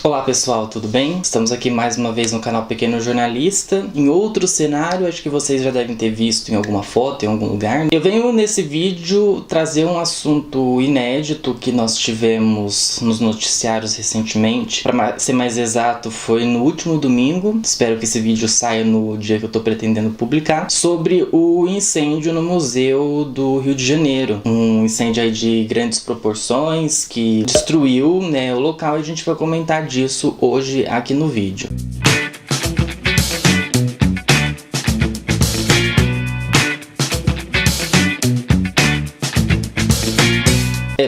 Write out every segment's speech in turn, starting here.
Olá pessoal, tudo bem? Estamos aqui mais uma vez no canal Pequeno Jornalista, em outro cenário, acho que vocês já devem ter visto em alguma foto, em algum lugar. Eu venho nesse vídeo trazer um assunto inédito que nós tivemos nos noticiários recentemente. Para ser mais exato, foi no último domingo, espero que esse vídeo saia no dia que eu estou pretendendo publicar, sobre o incêndio no Museu do Rio de Janeiro. Um incêndio aí de grandes proporções que destruiu, o local, e a gente vai comentar disso hoje aqui no vídeo.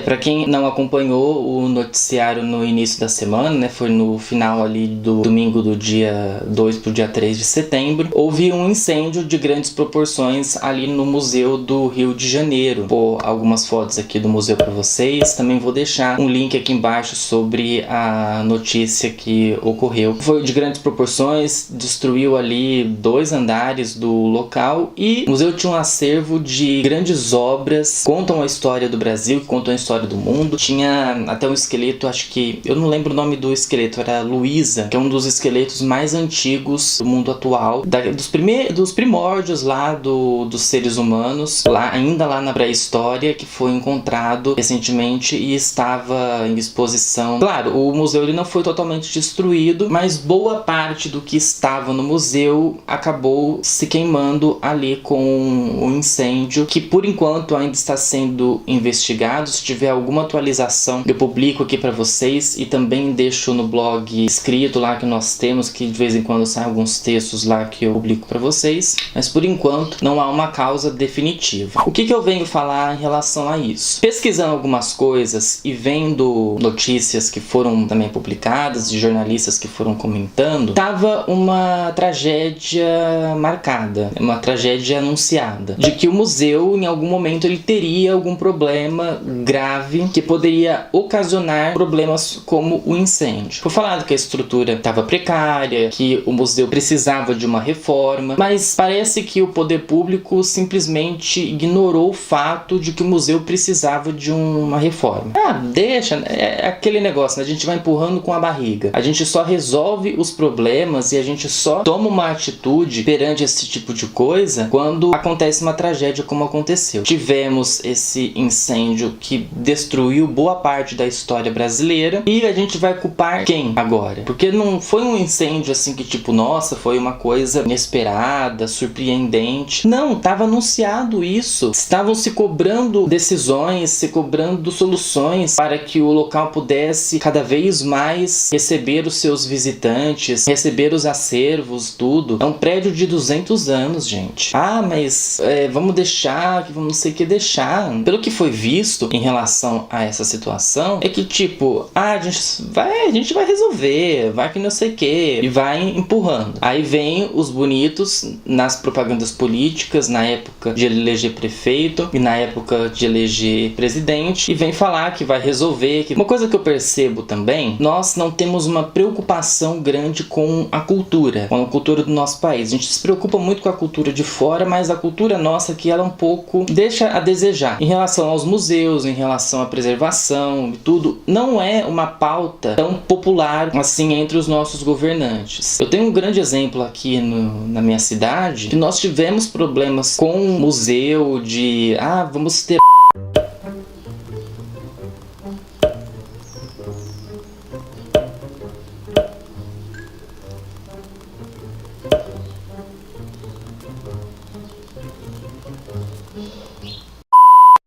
Para quem não acompanhou o noticiário no início da semana, foi no final ali do domingo do dia 2 para o dia 3 de setembro, houve um incêndio de grandes proporções ali no Museu do Rio de Janeiro. Vou pôr algumas fotos aqui do museu para vocês, também vou deixar um link aqui embaixo sobre a notícia que ocorreu. Foi de grandes proporções, destruiu ali 2 andares do local, e o museu tinha um acervo de grandes obras, contam a história do Brasil, que contam a história do mundo. Tinha até um esqueleto, acho que, eu não lembro o nome do esqueleto, era Luísa, que é um dos esqueletos mais antigos do mundo atual, dos primórdios lá dos seres humanos, ainda lá na pré-história, que foi encontrado recentemente e estava em exposição. Claro, o museu ele não foi totalmente destruído, mas boa parte do que estava no museu acabou se queimando ali com o incêndio, que por enquanto ainda está sendo investigado. Se tiver alguma atualização, eu publico aqui para vocês, e também deixo no blog escrito lá que nós temos, que de vez em quando saem alguns textos lá que eu publico para vocês, mas por enquanto não há uma causa definitiva. O que eu venho falar em relação a isso? Pesquisando algumas coisas e vendo notícias que foram também publicadas, de jornalistas que foram comentando, tava uma tragédia marcada, uma tragédia anunciada, de que o museu em algum momento ele teria algum problema grave que poderia ocasionar problemas como o incêndio. Foi falado que a estrutura estava precária, que o museu precisava de uma reforma, mas parece que o poder público simplesmente ignorou o fato de que o museu precisava de uma reforma. Deixa, é aquele negócio, a gente vai empurrando com a barriga. A gente só resolve os problemas e a gente só toma uma atitude perante esse tipo de coisa quando acontece uma tragédia como aconteceu. Tivemos esse incêndio que destruiu boa parte da história brasileira, e a gente vai culpar quem agora? Porque não foi um incêndio assim que tipo, nossa, foi uma coisa inesperada, surpreendente. Não, estava anunciado isso. Estavam se cobrando decisões, se cobrando soluções para que o local pudesse cada vez mais receber os seus visitantes, receber os acervos, tudo. É um prédio de 200 anos, gente. Mas vamos deixar, vamos não sei o que deixar. Pelo que foi visto em relação a essa situação, é que tipo, a gente vai resolver, vai que não sei o que, e vai empurrando. Aí vem os bonitos nas propagandas políticas, na época de eleger prefeito e na época de eleger presidente, e vem falar que vai resolver. Uma coisa que eu percebo também, nós não temos uma preocupação grande com a cultura do nosso país. A gente se preocupa muito com a cultura de fora, mas a cultura nossa aqui, ela um pouco deixa a desejar. Em relação aos museus, em relação à preservação e tudo, não é uma pauta tão popular assim entre os nossos governantes. Eu tenho um grande exemplo aqui na minha cidade, que nós tivemos problemas com o museu de, vamos ter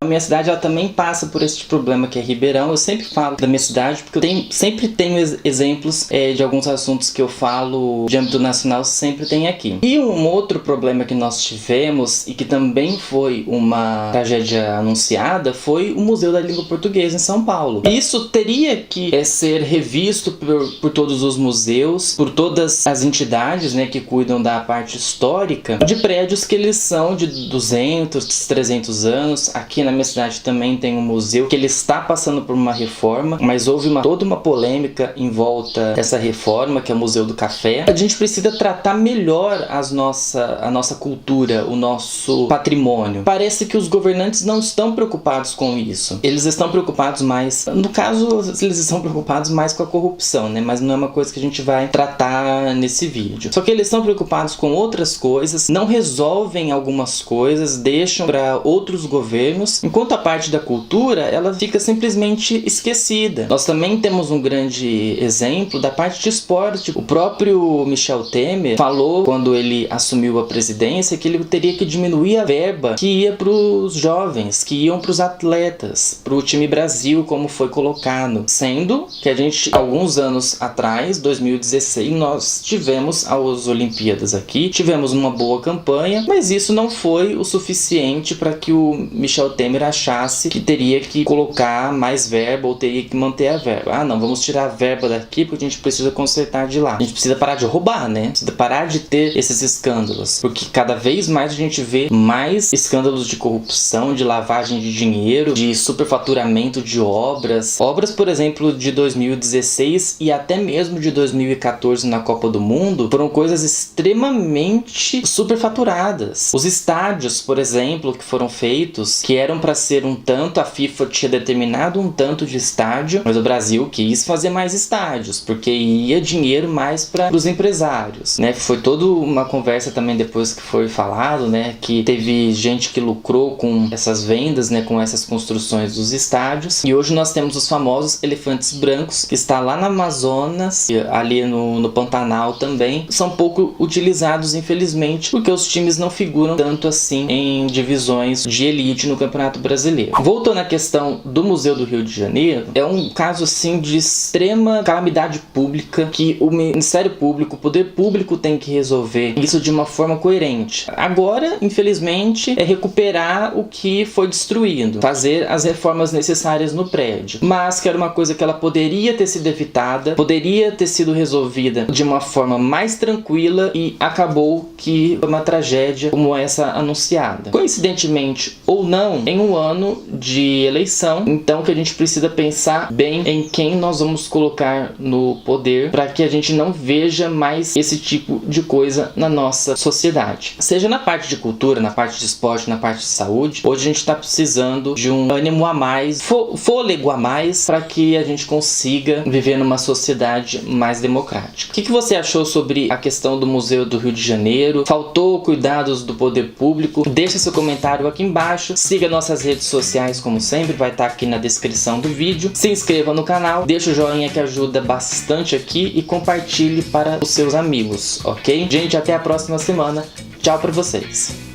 A minha cidade, ela também passa por esse problema que é Ribeirão. Eu sempre falo da minha cidade porque eu sempre tenho exemplos de alguns assuntos que eu falo de âmbito nacional, sempre tem aqui. E um outro problema que nós tivemos, e que também foi uma tragédia anunciada, foi o Museu da Língua Portuguesa em São Paulo. E isso teria que ser revisto por todos os museus, por todas as entidades que cuidam da parte histórica de prédios que eles são de 200, 300 anos. Aqui na minha minha cidade também tem um museu que ele está passando por uma reforma, mas houve toda uma polêmica em volta dessa reforma, que é o Museu do Café. A gente precisa tratar melhor a nossa cultura, o nosso patrimônio. Parece que os governantes não estão preocupados com isso. Eles estão preocupados mais, no caso, eles estão preocupados mais com a corrupção, né? Mas não é uma coisa que a gente vai tratar nesse vídeo. Só que eles estão preocupados com outras coisas, não resolvem algumas coisas, deixam para outros governos, enquanto a parte da cultura, ela fica simplesmente esquecida. Nós também temos um grande exemplo da parte de esporte. O próprio Michel Temer falou, quando ele assumiu a presidência, que ele teria que diminuir a verba que ia para os jovens, que iam para os atletas, para o time Brasil, como foi colocado. Sendo que a gente, alguns anos atrás, 2016, nós tivemos as Olimpíadas aqui, tivemos uma boa campanha, mas isso não foi o suficiente para que o Michel Temer achasse que teria que colocar mais verba ou teria que manter a verba. Ah, não, vamos tirar a verba daqui porque a gente precisa consertar de lá. A gente precisa parar de roubar, né? Precisa parar de ter esses escândalos, porque cada vez mais a gente vê mais escândalos de corrupção, de lavagem de dinheiro, de superfaturamento de obras. Obras, por exemplo, de 2016 e até mesmo de 2014 na Copa do Mundo, foram coisas extremamente superfaturadas. Os estádios, por exemplo, que foram feitos, que eram para ser um tanto, a FIFA tinha determinado um tanto de estádio, mas o Brasil quis fazer mais estádios, porque ia dinheiro mais para os empresários, né? Foi toda uma conversa também depois que foi falado, né, que teve gente que lucrou com essas vendas, né, com essas construções dos estádios. E hoje nós temos os famosos elefantes brancos, que está lá na Amazonas, ali no Pantanal também. São pouco utilizados, infelizmente, porque os times não figuram tanto assim em divisões de elite no Campeonato Brasileiro. Voltando à questão do Museu do Rio de Janeiro, é um caso assim de extrema calamidade pública que o Ministério Público, o Poder Público tem que resolver isso de uma forma coerente. Agora, infelizmente, é recuperar o que foi destruído, fazer as reformas necessárias no prédio. Mas que era uma coisa que ela poderia ter sido evitada, poderia ter sido resolvida de uma forma mais tranquila e acabou que foi uma tragédia como essa anunciada. Coincidentemente ou não, em um ano de eleição, então que a gente precisa pensar bem em quem nós vamos colocar no poder para que a gente não veja mais esse tipo de coisa na nossa sociedade. Seja na parte de cultura, na parte de esporte, na parte de saúde, hoje a gente está precisando de um ânimo a mais, fôlego a mais, para que a gente consiga viver numa sociedade mais democrática. O que você achou sobre a questão do Museu do Rio de Janeiro? Faltou cuidados do poder público? Deixa seu comentário aqui embaixo, siga nossas redes sociais como sempre, vai estar aqui na descrição do vídeo, se inscreva no canal, deixa o joinha que ajuda bastante aqui e compartilhe para os seus amigos, ok? Gente, até a próxima semana, tchau pra vocês!